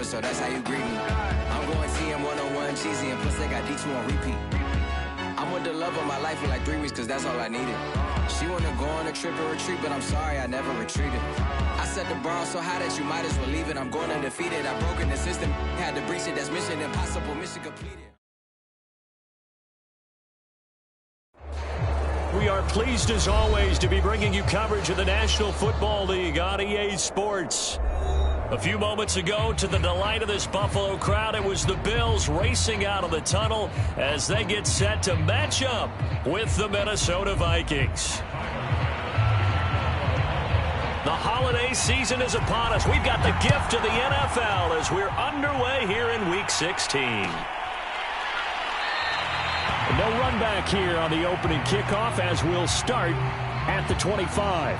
never, so that's how you greet me. I'm going TM 101 cheesy, and plus they got D2 on repeat. I'm with the love of my life for like 3 weeks, cause that's all I needed. She wanna go on a trip and retreat, but I'm sorry, I never retreated. I set the bar so high that you might as well leave it. I'm going undefeated. I broke in the system, had to breach it. That's mission impossible, mission completed. We are pleased as always to be bringing you coverage of the National Football League on EA Sports. A few moments ago, to the delight of this Buffalo crowd, it was the Bills racing out of the tunnel as they get set to match up with the Minnesota Vikings. The holiday season is upon us. We've got the gift of the NFL as we're underway here in Week 16. No run back here on the opening kickoff as we'll start at the 25.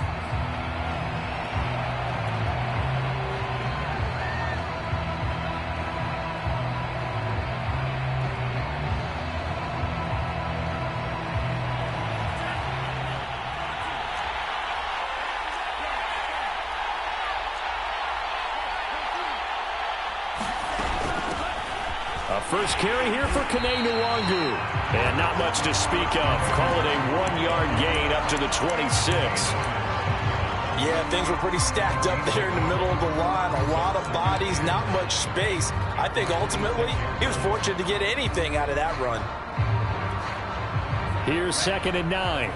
First carry here for Kene and not much to speak of. Call it a 1-yard gain up to the 26. Yeah, things were pretty stacked up there in the middle of the line. A lot of bodies, not much space. I think ultimately he was fortunate to get anything out of that run. Here's 2nd and 9.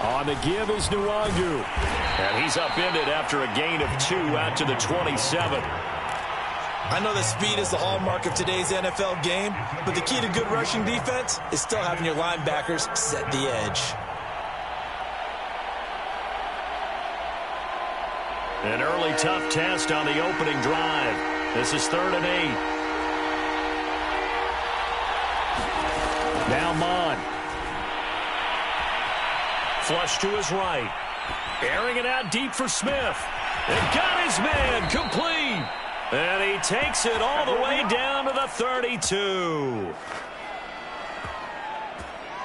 On the give is Nwangu. And he's upended after a gain of 2 out to the 27. I know that speed is the hallmark of today's NFL game, but the key to good rushing defense is still having your linebackers set the edge. An early tough test on the opening drive. This is 3rd and 8. Now Mon. Flush to his right. Airing it out deep for Smith. And got his man complete. And he takes it all the way down to the 32.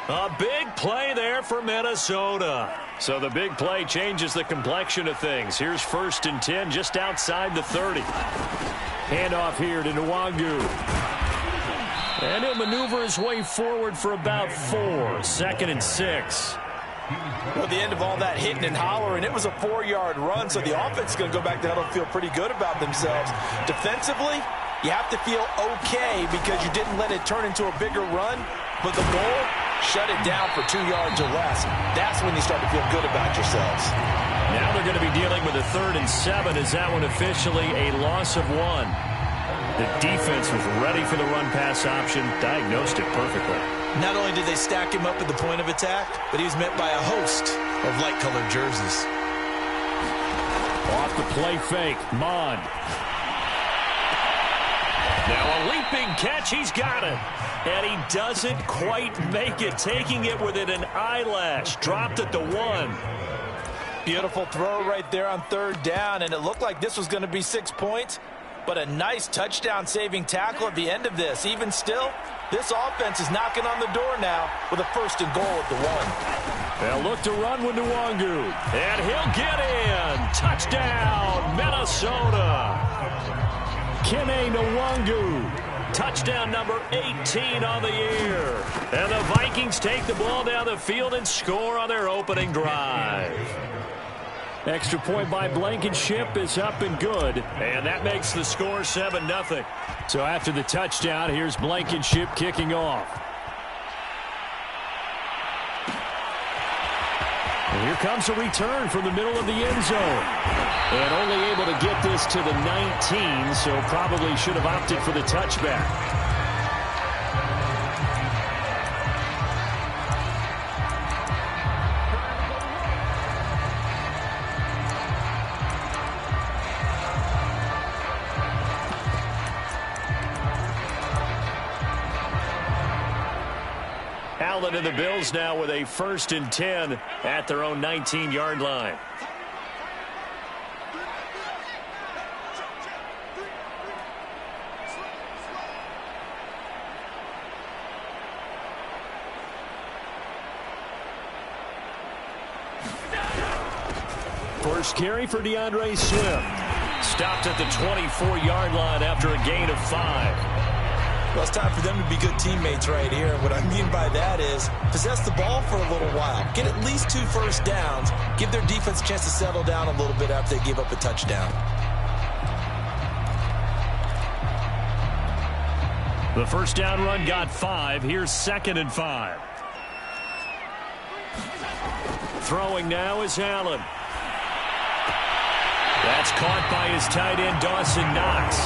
A big play there for Minnesota. So the big play changes the complexion of things. Here's 1st and 10 just outside the 30. Handoff here to Nwangu. And he'll maneuver his way forward for about 4. 2nd and 6. Well, the end of all that hitting and hollering, it was a 4-yard run, so the offense is going to go back to huddle and feel pretty good about themselves. Defensively, you have to feel okay because you didn't let it turn into a bigger run, but the goal, shut it down for 2 yards or less. That's when you start to feel good about yourselves. Now they're going to be dealing with a 3rd and 7. Is that one officially a loss of 1? The defense was ready for the run-pass option, diagnosed it perfectly. Not only did they stack him up at the point of attack, but he was met by a host of light-colored jerseys. Off the play fake, Mon. Now a leaping catch, he's got it. And he doesn't quite make it, taking it within an eyelash. Dropped at the 1. Beautiful throw right there on 3rd down, and it looked like this was going to be 6 points. But a nice touchdown-saving tackle at the end of this. Even still, this offense is knocking on the door now with a 1st and goal at the 1. They'll look to run with Nwangu. And he'll get in. Touchdown, Minnesota. Kene Nwangu. Touchdown number 18 on the year. And the Vikings take the ball down the field and score on their opening drive. Extra point by Blankenship is up and good. And that makes the score 7-0. So after the touchdown, here's Blankenship kicking off. And here comes a return from the middle of the end zone. And only able to get this to the 19, so probably should have opted for the touchback. Allen and the Bills now with a 1st and 10 at their own 19-yard line. First carry for DeAndre Swift. Stopped at the 24-yard line after a gain of 5. Well, it's time for them to be good teammates right here. And what I mean by that is possess the ball for a little while. Get at least 2 first downs. Give their defense a chance to settle down a little bit after they give up a touchdown. The first down run got 5. Here's 2nd and 5. Throwing now is Allen. That's caught by his tight end, Dawson Knox.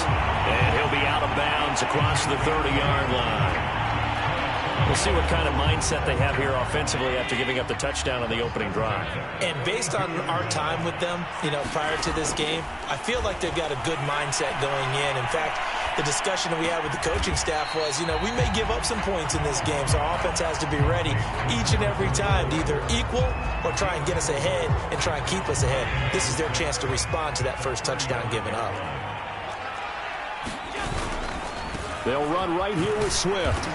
And he'll be out of bounds across the 30-yard line. We'll see what kind of mindset they have here offensively after giving up the touchdown on the opening drive. And based on our time with them, prior to this game, I feel like they've got a good mindset going in. In fact, the discussion that we had with the coaching staff was, we may give up some points in this game, so our offense has to be ready each and every time to either equal or try and get us ahead and try and keep us ahead. This is their chance to respond to that first touchdown given up. They'll run right here with Swift.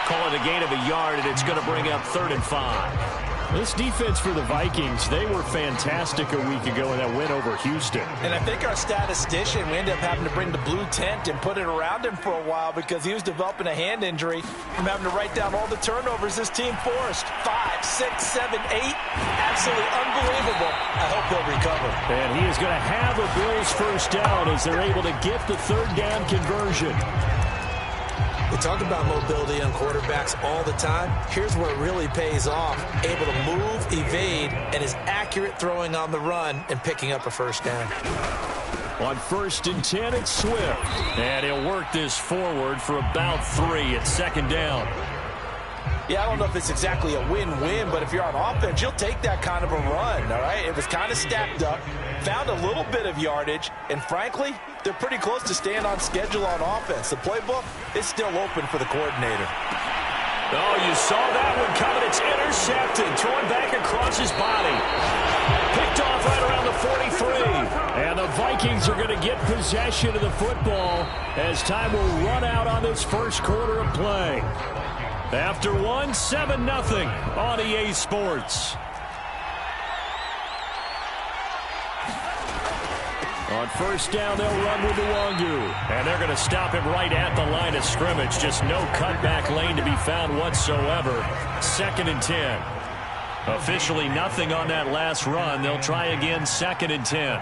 Call it a gain of a yard, and it's going to bring up 3rd and 5. This defense for the Vikings, they were fantastic a week ago in that win over Houston. And I think our statistician, we ended up having to bring the blue tent and put it around him for a while because he was developing a hand injury from having to write down all the turnovers this team forced. 5, 6, 7, 8. Absolutely unbelievable. I hope he'll recover. And he is going to have a Bills first down as they're able to get the 3rd down conversion. We talk about mobility on quarterbacks all the time. Here's where it really pays off. Able to move, evade, and is accurate throwing on the run and picking up a first down. On 1st and 10, it's Swift. And he'll work this forward for about 3 at 2nd down. Yeah, I don't know if it's exactly a win-win, but if you're on offense, you'll take that kind of a run, all right? It was kind of stacked up, found a little bit of yardage, and frankly, they're pretty close to staying on schedule on offense. The playbook is still open for the coordinator. Oh, you saw that one coming. It's intercepted, thrown back across his body. Picked off right around the 43. And the Vikings are going to get possession of the football as time will run out on this first quarter of play. After 7-0 on EA Sports. On 1st down, they'll run with Nwangu. And they're going to stop him right at the line of scrimmage. Just no cutback lane to be found whatsoever. 2nd and 10. Officially nothing on that last run. They'll try again 2nd and 10.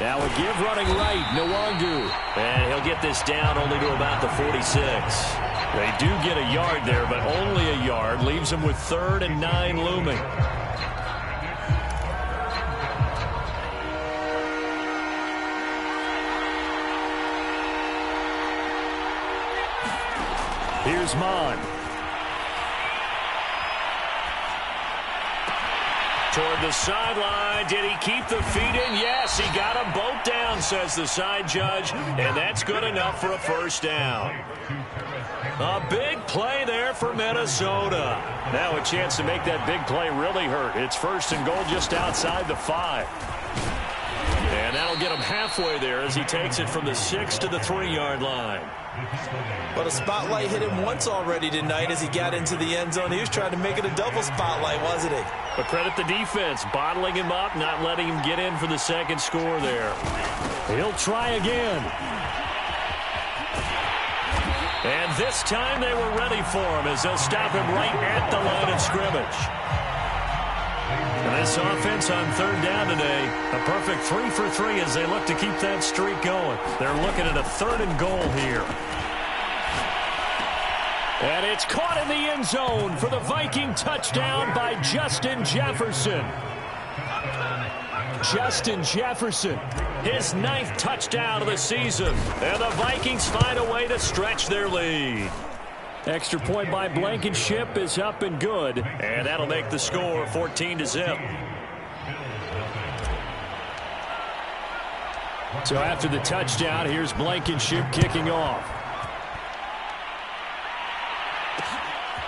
Now a give running right, Nwangu. And he'll get this down only to about the 46. They do get a yard there, but only a yard. Leaves them with 3rd and 9 looming. Here's Mon. Toward the sideline. Did he keep the feet in? Yes, he got them both down, says the side judge. And that's good enough for a first down. A big play there for Minnesota. Now a chance to make that big play really hurt. It's 1st and goal just outside the 5. And that'll get him halfway there as he takes it from the 6 to the 3-yard line. Well, the spotlight hit him once already tonight as he got into the end zone. He was trying to make it a double spotlight, wasn't he? But credit the defense, bottling him up, not letting him get in for the 2nd score there. He'll try again. And this time they were ready for him as they'll stop him right at the line of scrimmage. And this offense on 3rd down today, a perfect 3 for 3 as they look to keep that streak going. They're looking at a 3rd and goal here. And it's caught in the end zone for the Viking touchdown by Justin Jefferson. Justin Jefferson, his 9th touchdown of the season. And the Vikings find a way to stretch their lead. Extra point by Blankenship is up and good. And that'll make the score 14-0. So after the touchdown, here's Blankenship kicking off.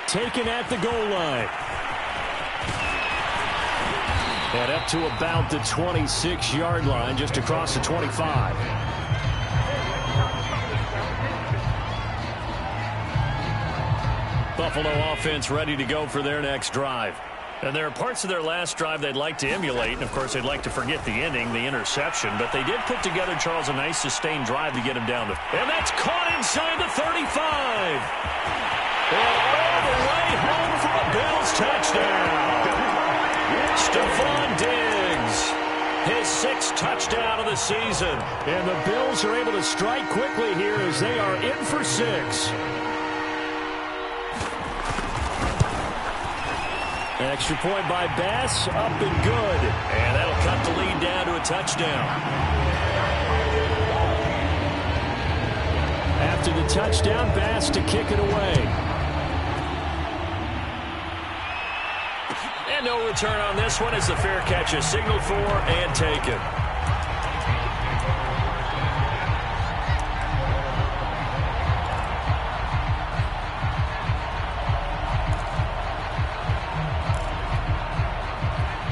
Taken at the goal line. And up to about the 26-yard line, just across the 25. Buffalo offense ready to go for their next drive. And there are parts of their last drive they'd like to emulate, and of course they'd like to forget the ending, the interception, but they did put together, Charles, a nice sustained drive to get him down. And that's caught inside the 35. And all the way home for a Bills touchdown. Stephon Diggs, his 6th touchdown of the season. And the Bills are able to strike quickly here as they are in for 6. Extra point by Bass, up and good. And that'll cut the lead down to a touchdown. After the touchdown, Bass to kick it away. And no return on this one as the fair catch is signaled for and taken.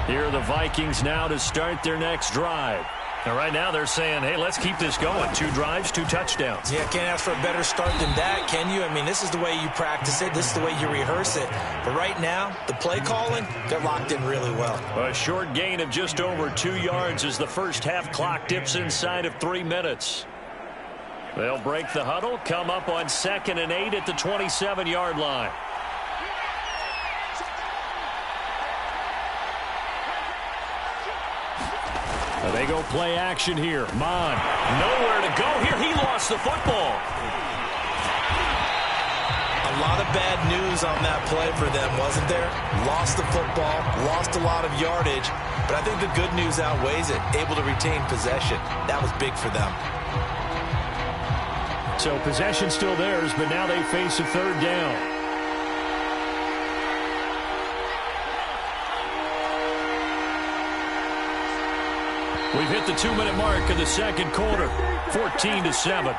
Here are the Vikings now to start their next drive. And right now they're saying, hey, let's keep this going. 2 drives, 2 touchdowns. Yeah, can't ask for a better start than that, can you? I mean, this is the way you practice it. This is the way you rehearse it. But right now, the play calling, they're locked in really well. A short gain of just over 2 yards as the first half clock dips inside of 3 minutes. They'll break the huddle, come up on 2nd and 8 at the 27-yard line. They go play action here. Mon. Nowhere to go here. He lost the football. A lot of bad news on that play for them, wasn't there? Lost the football, lost a lot of yardage, but I think the good news outweighs it. Able to retain possession. That was big for them. So possession still theirs, but now they face a 3rd down. We've hit the 2-minute mark of the 2nd quarter, 14-7.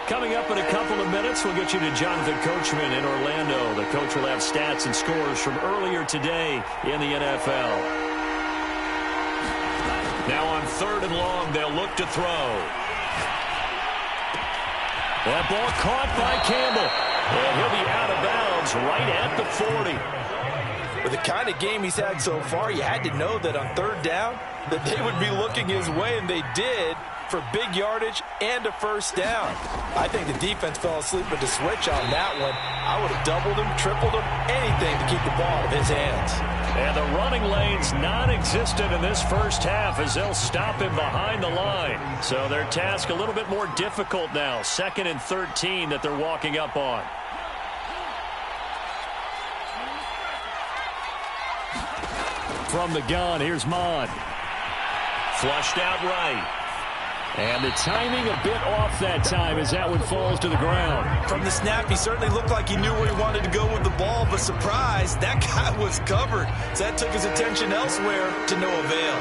Coming up in a couple of minutes, we'll get you to Jonathan Coachman in Orlando. The coach will have stats and scores from earlier today in the NFL. Now on 3rd and long, they'll look to throw. That ball caught by Campbell. And he'll be out of bounds right at the 40. With the kind of game he's had so far, you had to know that on 3rd down that they would be looking his way, and they did, for big yardage and a 1st down. I think the defense fell asleep with the switch on that one. I would have doubled him, tripled him, anything to keep the ball out of his hands. And the running lane's non-existent in this first half as they'll stop him behind the line. So their task a little bit more difficult now. 2nd and 13 that they're walking up on. From the gun, here's Mon. Flushed out right. And the timing a bit off that time as that one falls to the ground. From the snap, he certainly looked like he knew where he wanted to go with the ball, but surprise, that guy was covered. So that took his attention elsewhere to no avail.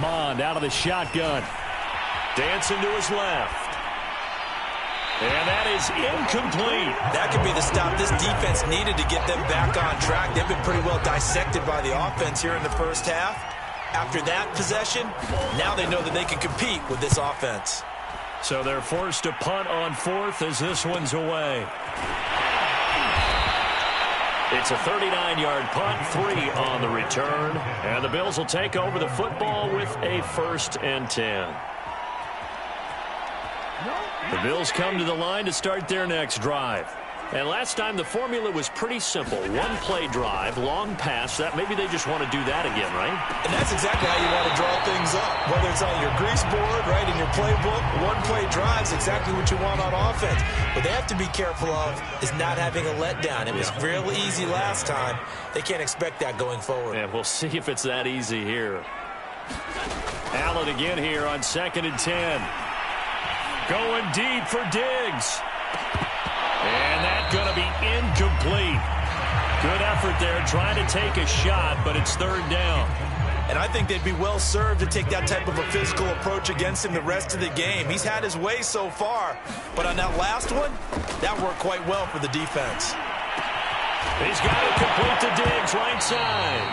Mond out of the shotgun. Dancing to his left. And that is incomplete. That could be the stop this defense needed to get them back on track. They've been pretty well dissected by the offense here in the first half. After that possession, now they know that they can compete with this offense. So they're forced to punt on 4th as this one's away. It's a 39-yard punt, 3 on the return. And the Bills will take over the football with a 1st and 10. The Bills come to the line to start their next drive. And last time the formula was pretty simple. 1-play drive, long pass. That maybe they just want to do that again, right? And that's exactly how you want to draw things up. Whether it's on your grease board, right, in your playbook, 1-play drive is exactly what you want on offense. What they have to be careful of is not having a letdown. It was real easy last time. They can't expect that going forward. Yeah, we'll see if it's that easy here. Allen again here on 2nd and 10. Going deep for Diggs. And that's going to be incomplete. Good effort there trying to take a shot, but it's 3rd down. And I think they'd be well served to take that type of a physical approach against him the rest of the game. He's had his way so far, but on that last one, that worked quite well for the defense. He's got it complete to right side.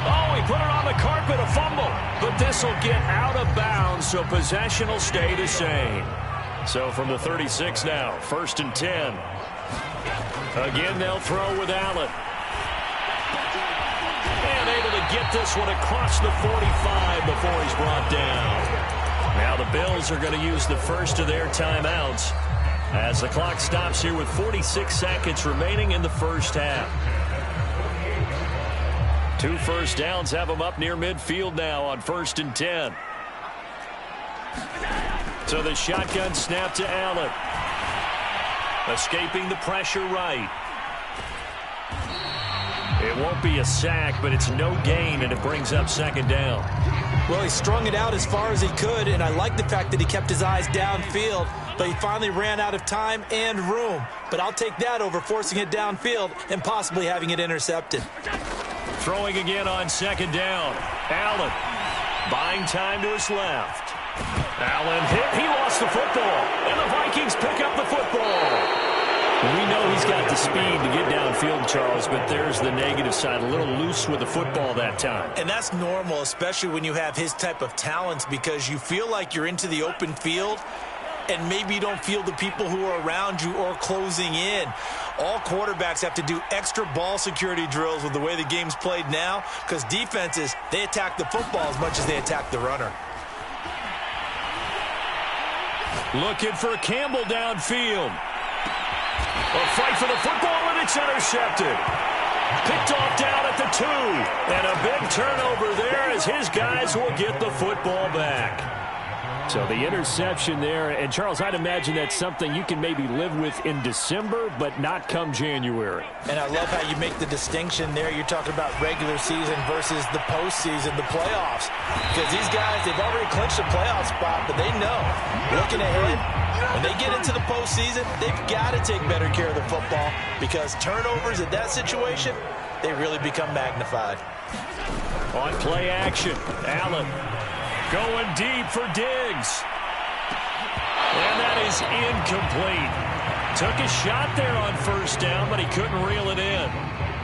Oh, he put it on the carpet, a fumble. But this will get out of bounds, so possession will stay the same. So from the 36 now, 1st and 10. Again, they'll throw with Allen. And able to get this one across the 45 before he's brought down. Now the Bills are going to use the first of their timeouts as the clock stops here with 46 seconds remaining in the first half. 2 first downs have them up near midfield now on 1st and 10. So the shotgun snap to Allen. Escaping the pressure right. It won't be a sack, but it's no gain, and it brings up 2nd down. Well, he strung it out as far as he could, and I like the fact that he kept his eyes downfield, but he finally ran out of time and room. But I'll take that over forcing it downfield and possibly having it intercepted. Throwing again on 2nd down. Allen buying time to his left. Allen hit. He lost the football, and the Vikings pick up the football. We know he's got the speed to get downfield, Charles, but there's the negative side. A little loose with the football that time. And that's normal, especially when you have his type of talents, because you feel like you're into the open field, and maybe you don't feel the people who are around you or closing in. All quarterbacks have to do extra ball security drills with the way the game's played now, because defenses, they attack the football as much as they attack the runner. Looking for Campbell downfield. A fight for the football, and it's intercepted. Picked off down at the 2. And a big turnover there as his guys will get the football back. So the interception there, and Charles, I'd imagine that's something you can maybe live with in December, but not come January. And I love how you make the distinction there. You're talking about regular season versus the postseason, the playoffs. Because these guys, they've already clinched a playoff spot, but they know, looking ahead, when they get into the postseason, they've got to take better care of the football, because turnovers in that situation, they really become magnified. On play action, Allen going deep for Diggs. And that is incomplete. Took a shot there on 1st down, but he couldn't reel it in.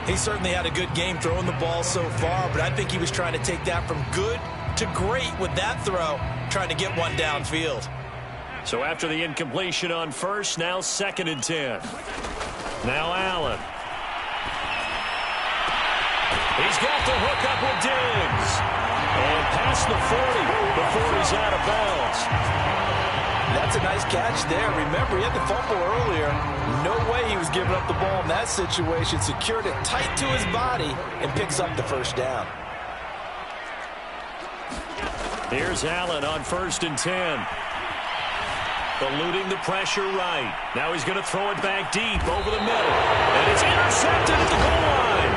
He certainly had a good game throwing the ball so far, but I think he was trying to take that from good to great with that throw, trying to get one downfield. So after the incompletion on 1st, now 2nd and 10. Now Allen. He's got the hook up with Diggs. And past the 40 before he's out of bounds. That's a nice catch there. Remember, he had the fumble earlier. No way he was giving up the ball in that situation. Secured it tight to his body and picks up the 1st down. Here's Allen on 1st and 10. Eluding the pressure right. Now he's going to throw it back deep over the middle. And it's intercepted at the goal line.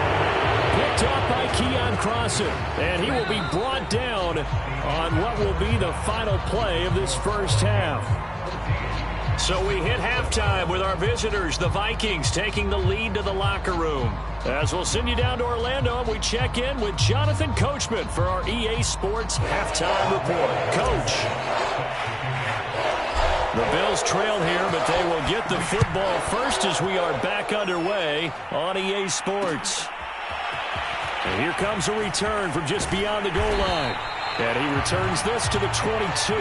Picked off by Keon Crossan. And he will be brought down on what will be the final play of this first half. So we hit halftime with our visitors, the Vikings, taking the lead to the locker room. As we'll send you down to Orlando, and we check in with Jonathan Coachman for our EA Sports Halftime Report. Coach. The Bills trail here, but they will get the football first as we are back underway on EA Sports. And here comes a return from just beyond the goal line. And he returns this to the 22.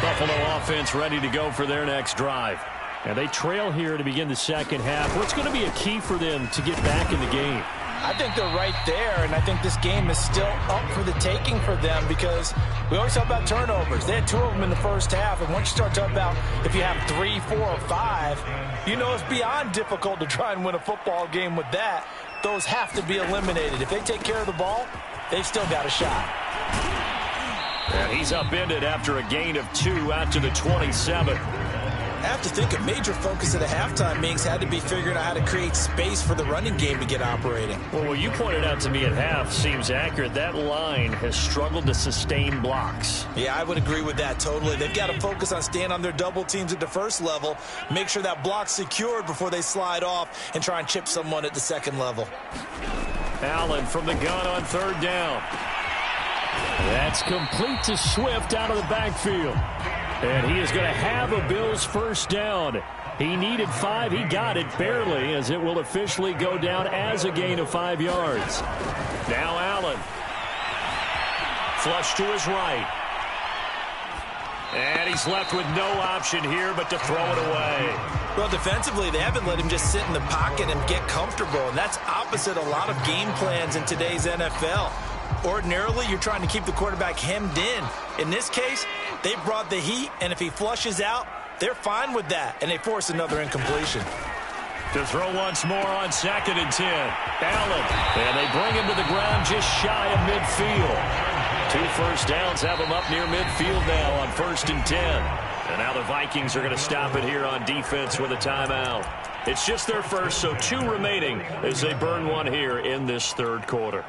Buffalo offense ready to go for their next drive. And they trail here to begin the second half. What's going to be a key for them to get back in the game? I think they're right there, and I think this game is still up for the taking for them, because we always talk about turnovers. They had 2 of them in the first half, and once you start talking about if you have 3, 4, or 5, you know it's beyond difficult to try and win a football game with that. Those have to be eliminated. If they take care of the ball, they've still got a shot. And he's upended after a gain of 2 out to the 27. I have to think a major focus of the halftime meetings had to be figuring out how to create space for the running game to get operating. Well, what you pointed out to me at half seems accurate. That line has struggled to sustain blocks. Yeah, I would agree with that totally. They've got to focus on staying on their double teams at the first level, make sure that block's secured before they slide off and try and chip someone at the second level. Allen from the gun on 3rd down. That's complete to Swift out of the backfield. And he is going to have a Bills first down He needed 5. He got it barely, as it will officially go down as a gain of 5 yards. Now Allen. Flush to his right. And he's left with no option here but to throw it away. Well, defensively, they haven't let him just sit in the pocket and get comfortable, and that's opposite a lot of game plans in today's NFL. Ordinarily, you're trying to keep the quarterback hemmed in. In this case, they brought the heat, and if he flushes out, they're fine with that, and they force another incompletion. To throw once more on 2nd and 10. Allen. And they bring him to the ground just shy of midfield. 2 first downs have him up near midfield now on 1st and 10. And now the Vikings are going to stop it here on defense with a timeout. It's just their first, so 2 remaining as they burn one here in this 3rd quarter.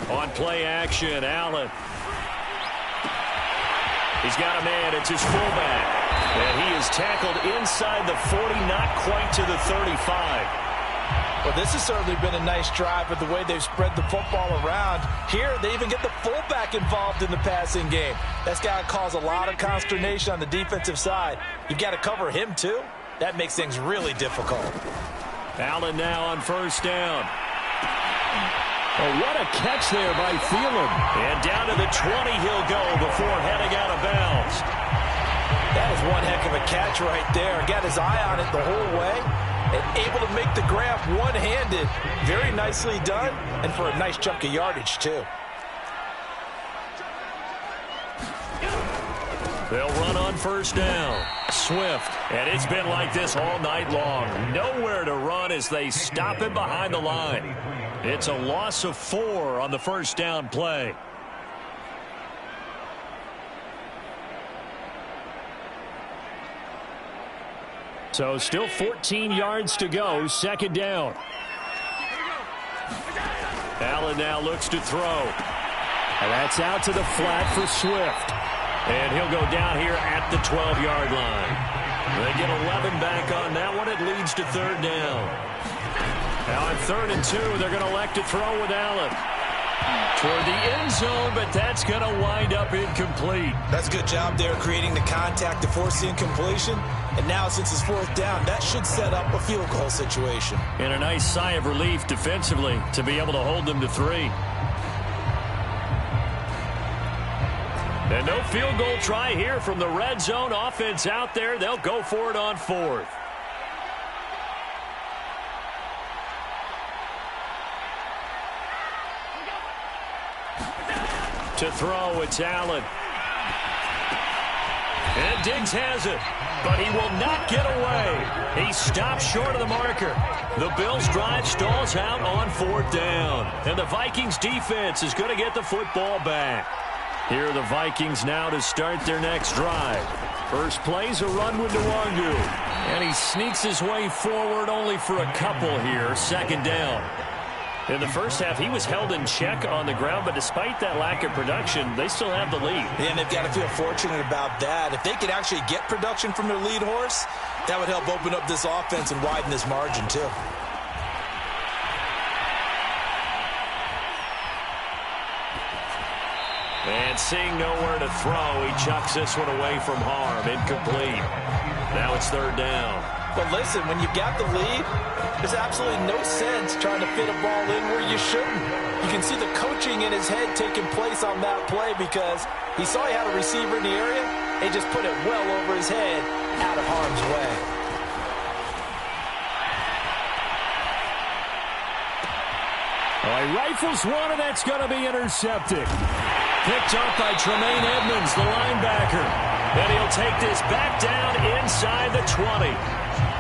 On play action, Allen. He's got a man. It's his fullback. And he is tackled inside the 40, not quite to the 35. Well, this has certainly been a nice drive with the way they've spread the football around. Here, they even get the fullback involved in the passing game. That's got to cause a lot of consternation on the defensive side. You've got to cover him, too. That makes things really difficult. Allen now on 1st down. Oh, what a catch there by Thielen. And down to the 20 he'll go before heading out of bounds. That is one heck of a catch right there. Got his eye on it the whole way and able to make the grab one-handed. Very nicely done, and for a nice chunk of yardage, too. They'll run on 1st down. Swift. And it's been like this all night long. Nowhere to run as they stop him behind the line. It's a loss of 4 on the 1st down play. So still 14 yards to go. 2nd down. Allen now looks to throw. And that's out to the flat for Swift. And he'll go down here at the 12-yard line. They get 11 back on that one. It leads to 3rd down. Now on 3rd and 2, they're going to elect to throw with Allen. Toward the end zone, but that's going to wind up incomplete. That's a good job there creating the contact to force the incompletion. And now since it's 4th down, that should set up a field goal situation. And a nice sigh of relief defensively to be able to hold them to 3. And no field goal try here from the red zone offense out there. They'll go for it on 4th. To throw, it's Allen. And Diggs has it, but he will not get away. He stops short of the marker. The Bills' drive stalls out on 4th down. And the Vikings defense is going to get the football back. Here are the Vikings now to start their next drive. First play's a run with Nwangu. And he sneaks his way forward only for a couple here. 2nd down. In the first half, he was held in check on the ground, but despite that lack of production, they still have the lead. And they've got to feel fortunate about that. If they could actually get production from their lead horse, that would help open up this offense and widen this margin, too. And seeing nowhere to throw, he chucks this one away from harm. Incomplete. Now it's 3rd down. But listen, when you've got the lead, there's absolutely no sense trying to fit a ball in where you shouldn't. You can see the coaching in his head taking place on that play because he saw he had a receiver in the area and just put it well over his head out of harm's way. Oh, he rifles one, and that's going to be intercepted. Picked up by Tremaine Edmonds, the linebacker. And he'll take this back down inside the 20.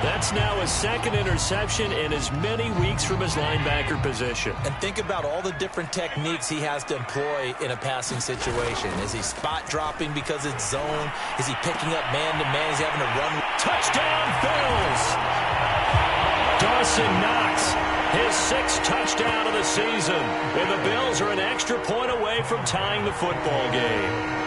That's now his 2nd interception in as many weeks from his linebacker position. And think about all the different techniques he has to employ in a passing situation. Is he spot dropping because it's zone? Is he picking up man-to-man? Is he having to run? Touchdown, Bills! Dawson Knox, his 6th touchdown of the season. And the Bills are an extra point away from tying the football game.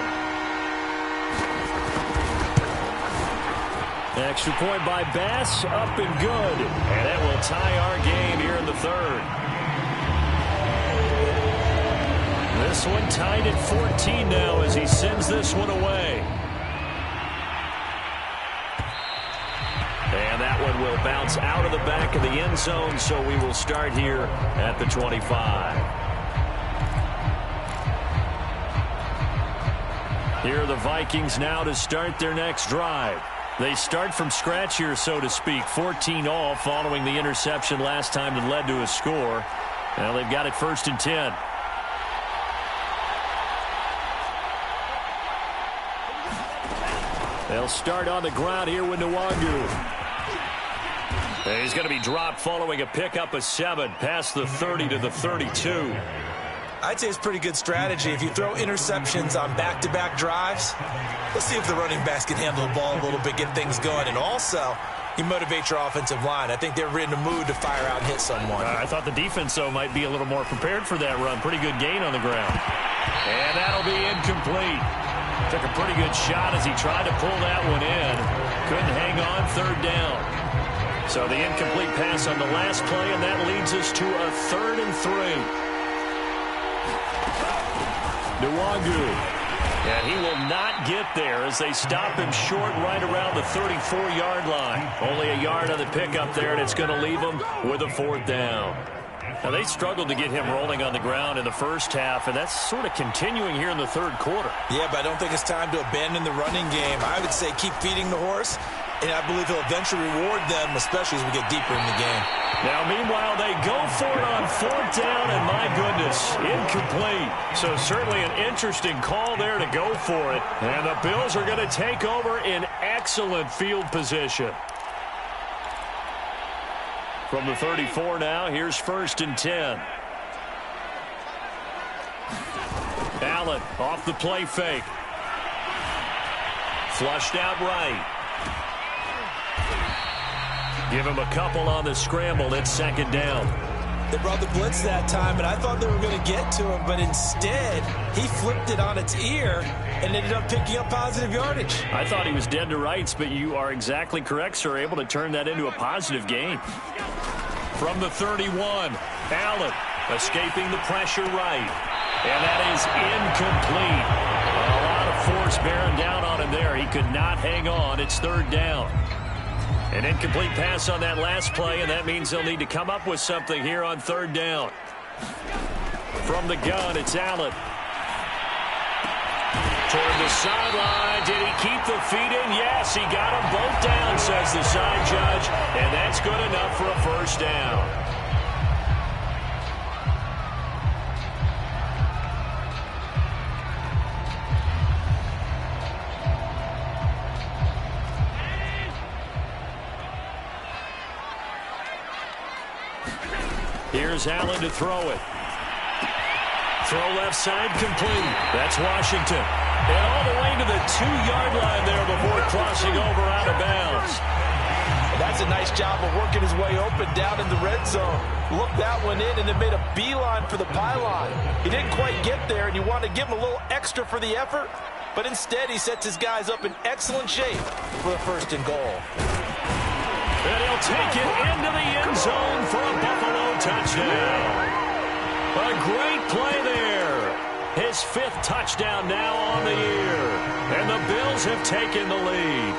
Extra point by Bass, up and good. And that will tie our game here in the 3rd. This one tied at 14 now as he sends this one away. And that one will bounce out of the back of the end zone, so we will start here at the 25. Here are the Vikings now to start their next drive. They start from scratch here, so to speak. 14 all following the interception last time that led to a score. Now they've got it 1st and 10. They'll start on the ground here with Nwangu. And he's going to be dropped following a pickup of 7 past the 30 to the 32. I'd say it's pretty good strategy. If you throw interceptions on back-to-back drives, let's see if the running backs can handle the ball a little bit, get things going. And also, you motivate your offensive line. I think they're in the mood to fire out and hit someone. I thought the defense, though, might be a little more prepared for that run. Pretty good gain on the ground. And that'll be incomplete. Took a pretty good shot as he tried to pull that one in. Couldn't hang on, 3rd down. So the incomplete pass on the last play, and that leads us to a 3rd and 3. Nwangu. And he will not get there as they stop him short right around the 34-yard line. Only a yard on the pickup there, and it's going to leave him with a 4th down. Now, they struggled to get him rolling on the ground in the first half, and that's sort of continuing here in the 3rd quarter. Yeah, but I don't think it's time to abandon the running game. I would say keep feeding the horse, and I believe he'll eventually reward them, especially as we get deeper in the game. Now, meanwhile, they go for it on 4th down, and my goodness, incomplete. So certainly an interesting call there to go for it. And the Bills are going to take over in excellent field position. From the 34 now, here's 1st and 10. Allen off the play fake. Flushed out right. Give him a couple on the scramble. It's 2nd down. They brought the blitz that time, and I thought they were going to get to him, but instead, he flipped it on its ear and ended up picking up positive yardage. I thought he was dead to rights, but you are exactly correct, sir. Able to turn that into a positive gain. From the 31, Allen escaping the pressure right. And that is incomplete. A lot of force bearing down on him there. He could not hang on. It's 3rd down. An incomplete pass on that last play, and that means they'll need to come up with something here on 3rd down. From the gun, it's Allen. Toward the sideline. Did he keep the feet in? Yes, he got them both down, says the side judge, and that's good enough for a 1st down. Here's Allen to throw it. Throw left side complete. That's Washington. And all the way to the 2-yard line there before crossing over out of bounds. That's a nice job of working his way open down in the red zone. Looked that one in and then made a beeline for the pylon. He didn't quite get there, and you want to give him a little extra for the effort, but instead he sets his guys up in excellent shape for a 1st and goal. And he'll take it into the end zone for a Buffalo touchdown. A great play there. His 5th touchdown now on the year. And the Bills have taken the lead.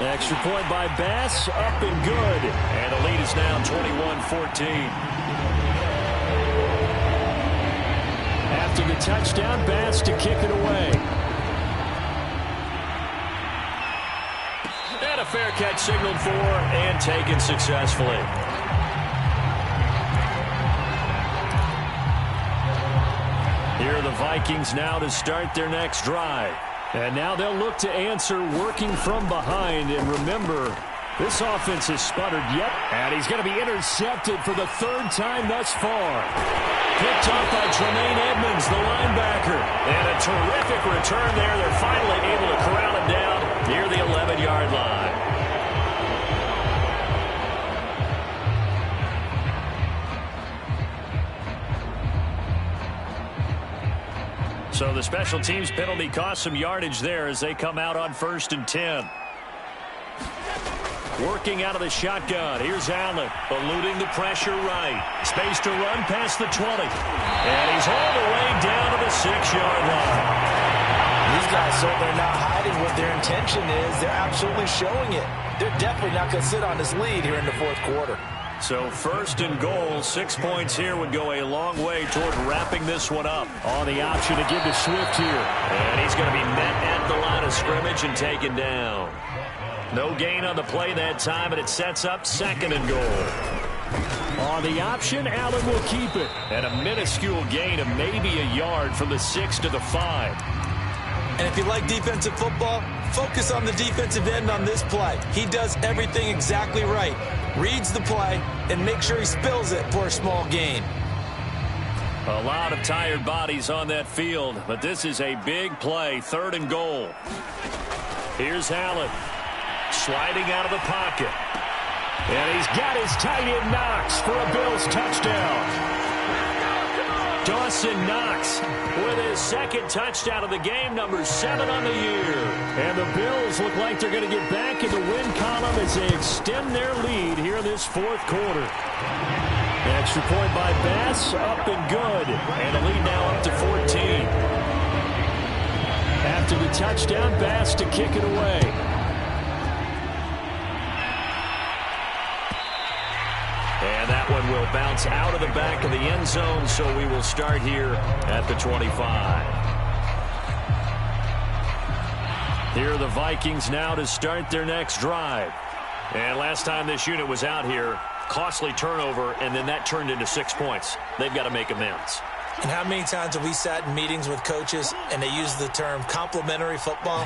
Extra point by Bass, up and good. And the lead is now 21-14. After the touchdown, Bass to kick it away. And a fair catch signaled for and taken successfully. Here are the Vikings now to start their next drive. And now they'll look to answer working from behind. And remember, this offense has sputtered yet. And he's going to be intercepted for the 3rd time thus far. Picked off by Tremaine Edmonds, the linebacker. And a terrific return there. They're finally able to corral him down near the 11-yard line. So the special teams penalty cost some yardage there as they come out on 1st and 10. Working out of the shotgun. Here's Allen, eluding the pressure right. Space to run past the 20. And he's all the way down to the 6-yard line. These guys certainly not hiding what their intention is. They're absolutely showing it. They're definitely not going to sit on this lead here in the fourth quarter. So first and goal, 6 points here would go a long way toward wrapping this one up. On the option to give to Swift here. And he's going to be met at the line of scrimmage and taken down. No gain on the play that time, and it sets up second and goal. On the option, Allen will keep it. And a minuscule gain of maybe a yard from the 6 to the 5. And if you like defensive football, focus on the defensive end on this play. He does everything exactly right. Reads the play and make sure he spills it for a small gain. A lot of tired bodies on that field, but this is a big play, third and goal. Here's Allen, sliding out of the pocket. And he's got his tight end Knox for a Bills touchdown. Dawson Knox with his second touchdown of the game, number 7 on the year. And the Bills look like they're going to get back in the win column as they extend their lead here in this fourth quarter. Extra point by Bass, up and good. And the lead now up to 14. After the touchdown, Bass to kick it away. And that one will bounce out of the back of the end zone, so we will start here at the 25. Here are the Vikings now to start their next drive. And last time this unit was out here, costly turnover, and then that turned into 6 points. They've got to make amends. And how many times have we sat in meetings with coaches and they use the term complementary football?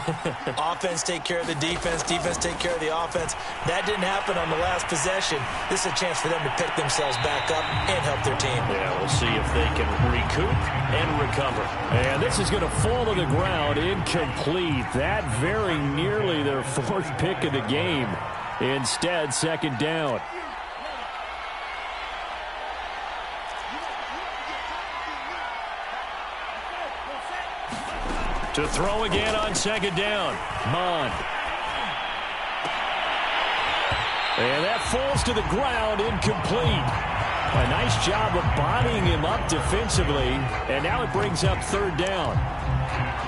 Offense take care of the defense, defense take care of the offense. That didn't happen on the last possession. This is a chance for them to pick themselves back up and help their team. Yeah, we'll see if they can recoup and recover. And this is going to fall to the ground incomplete. That very nearly their fourth pick of the game. Instead, second down. To throw again on second down. Mond. And that falls to the ground, incomplete. A nice job of bodying him up defensively. And now it brings up third down.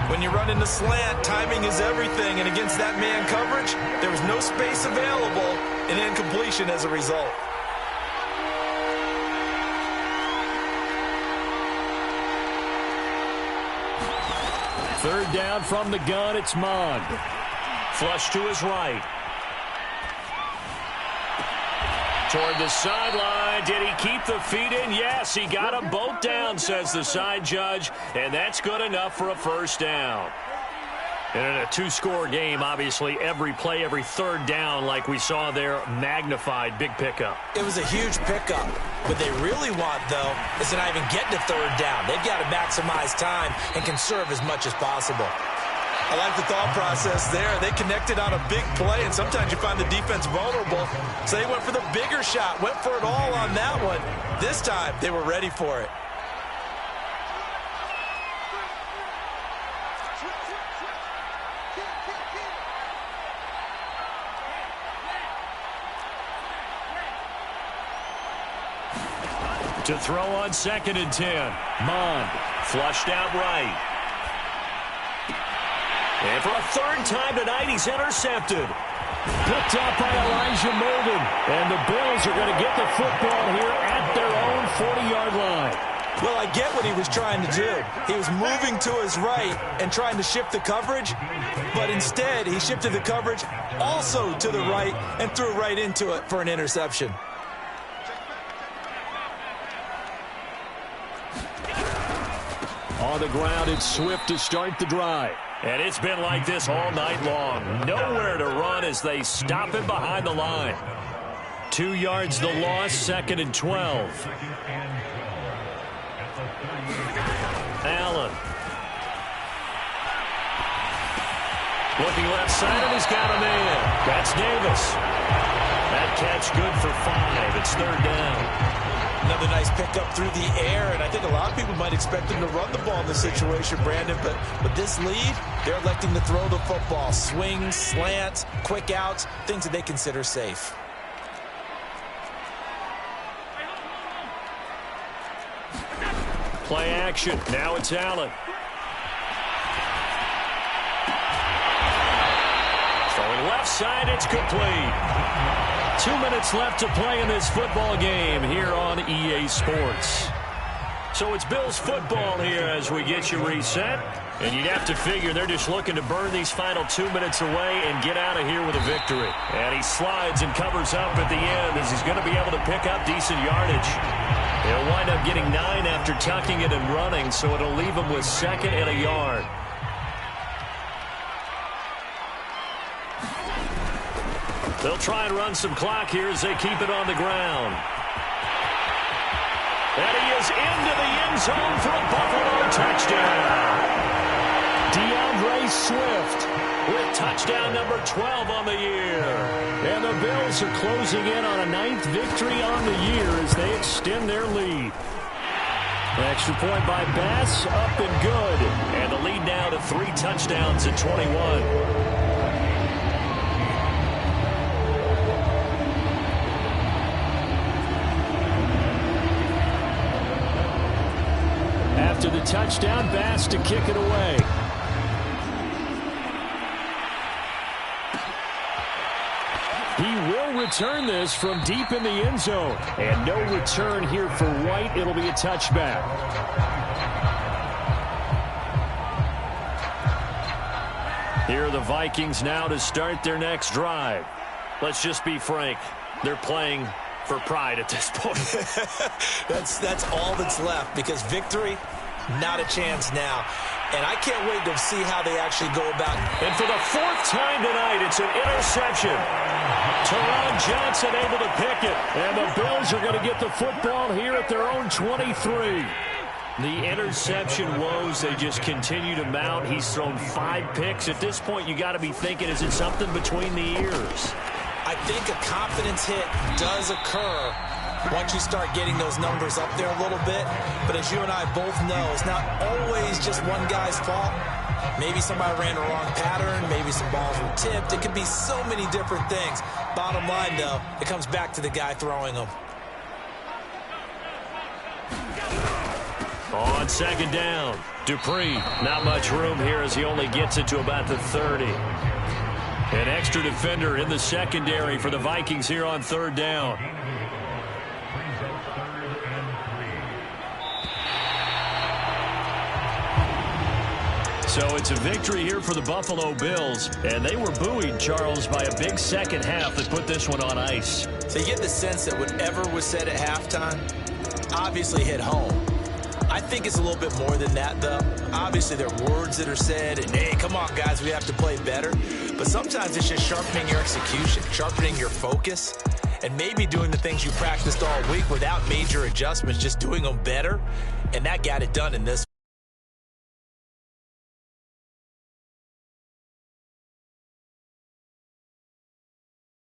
When you run in the slant, timing is everything. And against that man coverage, there was no space available, and incompletion as a result. Third down from the gun, it's Mond. Flush to his right. Toward the sideline. Did he keep the feet in? Yes, he got them both down, says the side judge. And that's good enough for a first down. And in a two-score game, obviously, every play, every third down, like we saw there, magnified, big pickup. It was a huge pickup. What they really want, though, is to not even get to third down. They've got to maximize time and conserve as much as possible. I like the thought process there. They connected on a big play, and sometimes you find the defense vulnerable. So they went for the bigger shot, went for it all on that one. This time, they were ready for it. To throw on second and 10. Mond. Flushed out right. And for a third time tonight, he's intercepted. Picked up by Elijah Molden. And the Bills are going to get the football here at their own 40-yard line. Well, I get what he was trying to do. He was moving to his right and trying to shift the coverage. But instead, he shifted the coverage also to the right and threw right into it for an interception. On the ground, it's Swift to start the drive. And it's been like this all night long. Nowhere to run as they stop him behind the line. 2 yards the loss, second and 12. Allen. Looking left side, and he's got a man. That's Davis. That catch good for 5. It's third down. Another nice pickup through the air, and I think a lot of people might expect them to run the ball in this situation, Brandon, but with this lead, they're electing to throw the football. Swings, slants, quick outs, things that they consider safe. Play action. Now it's Allen. Throwing left side, it's complete. 2 minutes left to play in this football game here on EA Sports. So it's Bills football here as we get you reset. And you'd have to figure they're just looking to burn these final 2 minutes away and get out of here with a victory. And he slides and covers up at the end as he's going to be able to pick up decent yardage. He'll wind up getting 9 after tucking it and running, so it'll leave him with 2nd and a yard. They'll try and run some clock here as they keep it on the ground. And he is into the end zone for a Buffalo touchdown. DeAndre Swift with touchdown number 12 on the year. And the Bills are closing in on a 9th victory on the year as they extend their lead. Extra point by Bass, up and good. And the lead now to 3 touchdowns at 21. After the touchdown, Bass to kick it away. He will return this from deep in the end zone. And no return here for White. It'll be a touchback. Here are the Vikings now to start their next drive. Let's just be frank. They're playing for pride at this point. That's all that's left, because victory, not a chance now. And I can't wait to see how they actually go about it. And for the 4th time tonight, it's an interception. Teron Johnson able to pick it. And the Bills are going to get the football here at their own 23. The interception woes, they just continue to mount. He's thrown 5 picks. At this point, you got to be thinking, is it something between the ears? I think a confidence hit does occur once you start getting those numbers up there a little bit. But as you and I both know, it's not always just one guy's fault. Maybe somebody ran a wrong pattern. Maybe some balls were tipped. It could be so many different things. Bottom line, though, it comes back to the guy throwing them. On 2nd down, Dupree. Not much room here as he only gets it to about the 30. An extra defender in the secondary for the Vikings here on 3rd down. So it's a victory here for the Buffalo Bills. And they were buoyed, Charles, by a big second half that put this one on ice. So you get the sense that whatever was said at halftime obviously hit home. I think it's a little bit more than that, though. Obviously, there are words that are said, and, hey, come on, guys, we have to play better. But sometimes it's just sharpening your execution, sharpening your focus, and maybe doing the things you practiced all week without major adjustments, just doing them better. And that got it done in this